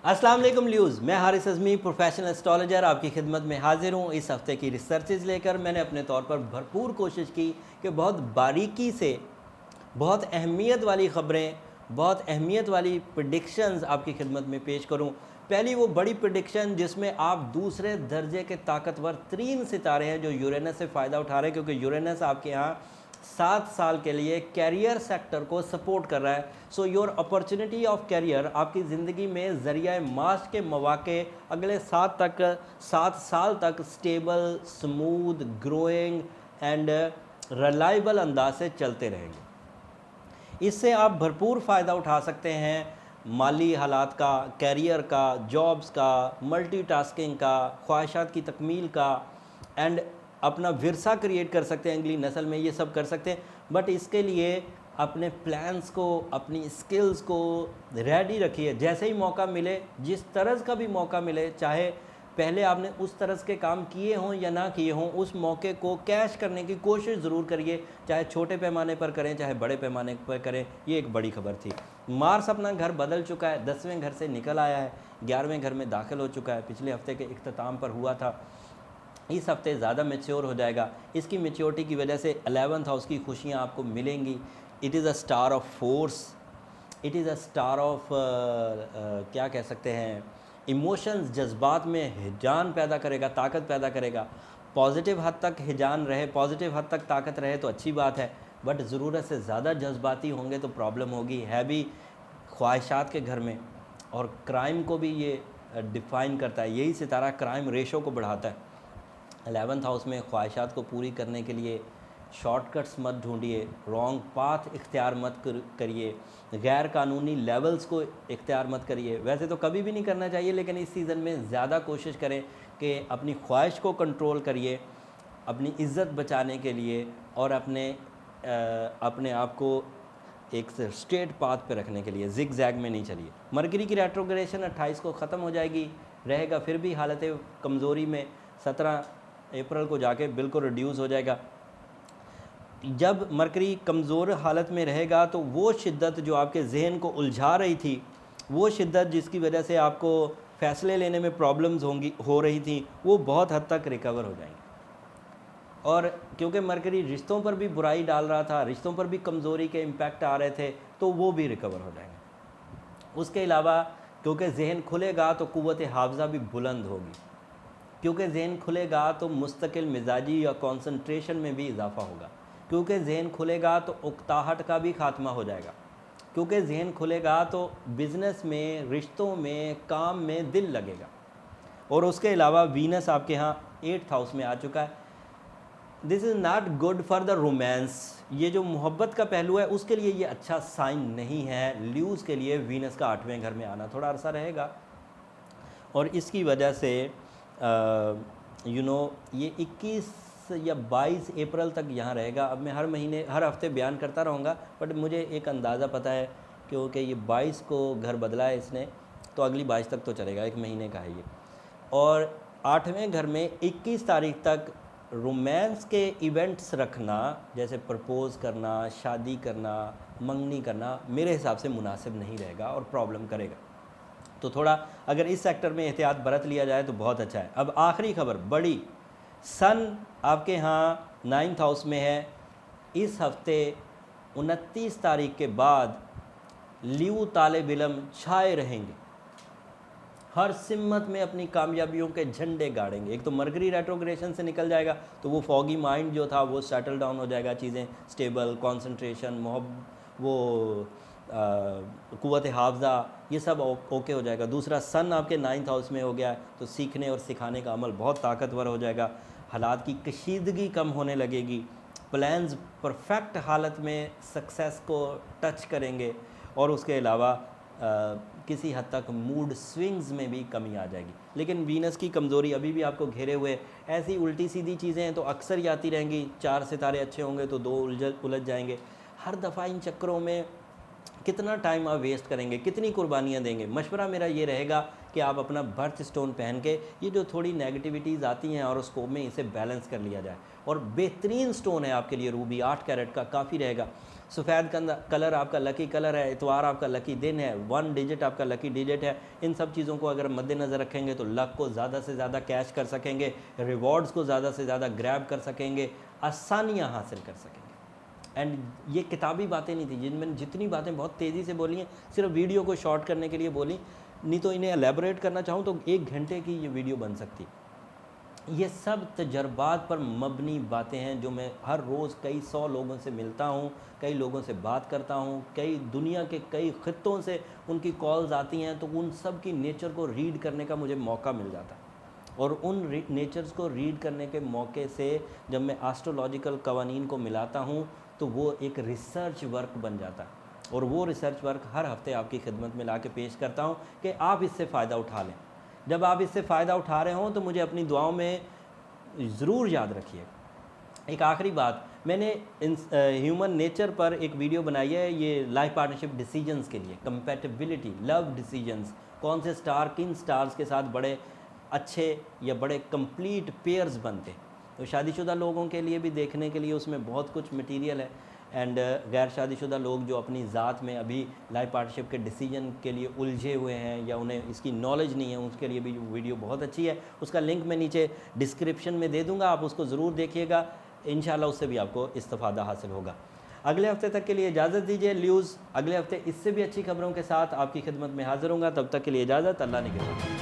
अस्सलाम वालेकुम ल्यूज़, मैं हारिस अज़मी प्रोफेशनल एस्ट्रोलॉजर आपकी खिदमत में हाजिर हूँ। इस हफ़्ते की रिसर्चेज़ लेकर मैंने अपने तौर पर भरपूर कोशिश की कि बहुत बारीकी से बहुत अहमियत वाली ख़बरें, बहुत अहमियत वाली प्रेडिक्शंस आपकी खिदमत में पेश करूँ। पहली वो बड़ी प्रेडिक्शन जिसमें आप दूसरे दर्जे के ताकतवर तरीन सितारे हैं जो यूरेनस से फ़ायदा उठा रहे हैं, क्योंकि यूरेनस आपके यहाँ 7 साल के लिए कैरियर सेक्टर को सपोर्ट कर रहा है। So your opportunity of career, आपकी ज़िंदगी में ज़रिया माश के मौक़े अगले 7 साल तक stable, smooth, growing and reliable अंदाज से चलते रहेंगे। इससे आप भरपूर फ़ायदा उठा सकते हैं माली हालात का, कैरियर का, जॉब्स का, मल्टीटास्किंग का, ख्वाहिशात की तकमील का एंड अपना विरसा क्रिएट कर सकते हैं अगली नस्ल में। ये सब कर सकते हैं, बट इसके लिए अपने प्लान्स को, अपनी स्किल्स को रेडी रखिए। जैसे ही मौका मिले, जिस तरह का भी मौका मिले, चाहे पहले आपने उस तरह के काम किए हों या ना किए हों, उस मौके को कैश करने की कोशिश ज़रूर करिए। चाहे छोटे पैमाने पर करें, चाहे बड़े पैमाने पर करें। ये एक बड़ी खबर थी। मार्स अपना घर बदल चुका है, 10वें घर से निकल आया है, 11वें घर में दाखिल हो चुका है। पिछले हफ्ते के इख्तिताम पर हुआ था। इस हफ्ते ज़्यादा मैच्योर हो जाएगा। इसकी मैच्योरिटी की वजह से 11th हाउस की खुशियाँ आपको मिलेंगी। It is a star of force, it is a star of क्या कह सकते हैं, इमोशंस, जज्बात में हिजान पैदा करेगा, ताकत पैदा करेगा। पॉजिटिव हद तक हिजान रहे, पॉजिटिव हद तक ताकत रहे तो अच्छी बात है, बट ज़रूरत से ज़्यादा जज्बाती होंगे तो प्रॉब्लम होगी। है भी ख्वाहिशात के घर में, और क्राइम को भी ये डिफ़ाइन करता है। यही सितारा क्राइम रेशो को बढ़ाता है। 11th हाउस में ख्वाहिशात को पूरी करने के लिए शॉर्टकट्स मत ढूंढिए, रॉन्ग पाथ इख्तियार मत करिए, गैर कानूनी लेवल्स को इख्तियार मत करिए। वैसे तो कभी भी नहीं करना चाहिए, लेकिन इस सीज़न में ज़्यादा कोशिश करें कि अपनी ख्वाहिश को कंट्रोल करिए अपनी इज़्ज़त बचाने के लिए, और अपने आप को एक स्ट्रेट पाथ पे रखने के लिए। जिग जैग में नहीं चलिए। मरकरी की रेट्रोग्रेशन 28 को ख़त्म हो जाएगी, रहेगा फिर भी हालत कमज़ोरी में। 17 अप्रैल को जाके बिल्कुल रिड्यूस हो जाएगा। जब मरकरी कमज़ोर हालत में रहेगा तो वो शिद्दत जो आपके जहन को उलझा रही थी, वो शिद्दत जिसकी वजह से आपको फ़ैसले लेने में प्रॉब्लम्स हो रही थी, वो बहुत हद तक रिकवर हो जाएंगी। और क्योंकि मरकरी रिश्तों पर भी बुराई डाल रहा था, रिश्तों पर भी कमज़ोरी के इम्पैक्ट आ रहे थे, तो वो भी रिकवर हो जाएंगे। उसके अलावा क्योंकि जहन खुलेगा तो क़ुव्वत हाफ़ज़ा भी बुलंद होगी। क्योंकि जहन खुलेगा तो मुस्तकिल मिजाजी या कंसंट्रेशन में भी इजाफ़ा होगा। क्योंकि जहन खुलेगा तो उकताहट का भी खात्मा हो जाएगा। क्योंकि जहन खुलेगा तो बिज़नेस में, रिश्तों में, काम में दिल लगेगा। और उसके अलावा वीनस आपके यहाँ 8th हाउस में आ चुका है। This is not good for the romance. ये जो मोहब्बत का पहलू है उसके लिए ये अच्छा साइन नहीं है। ल्यूज़ के लिए वीनस का 8वें घर में आना थोड़ा अरसा रहेगा, और इसकी वजह से ये 21 या 22 अप्रैल तक यहाँ रहेगा। अब मैं हर हफ्ते बयान करता रहूँगा, बट मुझे एक अंदाज़ा पता है क्योंकि ये 22 को घर बदला है इसने, तो अगली 22 तक तो चलेगा, 1 महीने का है ये। और 8वें घर में 21 तारीख तक रोमांस के इवेंट्स रखना, जैसे प्रपोज़ करना, शादी करना, मंगनी करना, मेरे हिसाब से मुनासिब नहीं रहेगा और प्रॉब्लम करेगा। तो थोड़ा अगर इस सेक्टर में एहतियात बरत लिया जाए तो बहुत अच्छा है। अब आखिरी खबर बड़ी, सन आपके यहाँ 9th हाउस में है। इस हफ्ते 29 तारीख के बाद ल्यू तालिब इल्म छाए रहेंगे, हर सिमत में अपनी कामयाबियों के झंडे गाड़ेंगे। एक तो मरकरी रेट्रोग्रेशन से निकल जाएगा तो वो फॉगी माइंड जो था वो सेटल डाउन हो जाएगा, चीज़ें स्टेबल, कंसंट्रेशन, क़ुव्वत हाफ़ज़ा, ये सब ओके हो जाएगा। दूसरा, सन आपके 9th हाउस में हो गया है तो सीखने और सिखाने का अमल बहुत ताकतवर हो जाएगा। हालात की कशीदगी कम होने लगेगी। प्लान्स परफेक्ट हालत में सक्सेस को टच करेंगे, और उसके अलावा किसी हद तक मूड स्विंग्स में भी कमी आ जाएगी। लेकिन वीनस की कमज़ोरी अभी भी आपको घेरे हुए, ऐसी उल्टी सीधी चीज़ें हैं तो अक्सर ही आती रहेंगी। 4 सितारे अच्छे होंगे तो 2 उलझ जाएंगे। हर दफ़ा इन चक्करों में कितना टाइम आप वेस्ट करेंगे, कितनी कुर्बानियाँ देंगे। मशवरा मेरा ये रहेगा कि आप अपना बर्थ स्टोन पहन के ये जो थोड़ी नेगेटिविटीज़ आती हैं और उसको में इसे बैलेंस कर लिया जाए। और बेहतरीन स्टोन है आपके लिए रूबी, 8 कैरेट का काफ़ी रहेगा। सफ़ेद कलर आपका लकी कलर है, इतवार आपका लकी दिन है, 1 डिजिट आपका लकी डिजिट है। इन सब चीज़ों को अगर मद्देनज़र रखेंगे तो लक को ज़्यादा से ज़्यादा कैश कर सकेंगे, रिवॉर्ड्स को ज़्यादा से ज़्यादा ग्रैब कर सकेंगे, आसानियाँ हासिल कर सकेंगे। एंड ये किताबी बातें नहीं थी, जिनमें जितनी बातें बहुत तेज़ी से बोली हैं, सिर्फ वीडियो को शॉर्ट करने के लिए बोली, नहीं तो इन्हें एलेबोरेट करना चाहूँ तो 1 घंटे की ये वीडियो बन सकती। ये सब तजर्बात पर मबनी बातें हैं जो मैं हर रोज़ कई 100 लोगों से मिलता हूँ, कई लोगों से बात करता हूँ, कई दुनिया के कई ख़ित्तों से उनकी कॉल्स आती हैं, तो उन सब की नेचर को रीड करने का मुझे मौका मिल जाता है। और उन नेचर्स को रीड करने के मौके से जब मैं एस्ट्रोलॉजिकल कवानीन को मिलाता हूँ तो वो एक रिसर्च वर्क बन जाता है, और वो रिसर्च वर्क हर हफ्ते आपकी खिदमत में ला के पेश करता हूँ कि आप इससे फ़ायदा उठा लें। जब आप इससे फ़ायदा उठा रहे हों तो मुझे अपनी दुआओं में ज़रूर याद रखिए। एक आखिरी बात, मैंने ह्यूमन नेचर पर एक वीडियो बनाई है, ये लाइफ पार्टनरशिप डिसीजंस के लिए, कंपैटिबिलिटी, लव डिसीजंस, कौन से स्टार किन स्टार्स के साथ बड़े अच्छे या बड़े कंप्लीट पेयर्स बनते हैं। तो शादीशुदा लोगों के लिए भी देखने के लिए उसमें बहुत कुछ मटेरियल है। एंड गैर शादीशुदा लोग जो अपनी ज़ात में अभी लाइफ पार्टनरशिप के डिसीजन के लिए उलझे हुए हैं या उन्हें इसकी नॉलेज नहीं है, उसके लिए भी वीडियो बहुत अच्छी है। उसका लिंक मैं नीचे डिस्क्रिप्शन में दे दूँगा, आप उसको ज़रूर देखिएगा, इंशाल्लाह उससे भी आपको इस्तिफ़ादा हासिल होगा। अगले हफ्ते तक के लिए इजाज़त दीजिए। ल्यूज़ अगले हफ्ते इससे भी अच्छी खबरों के साथ आपकी खिदमत में हाज़िर होंगे। तब तक के लिए इजाज़त, अल्लाह ने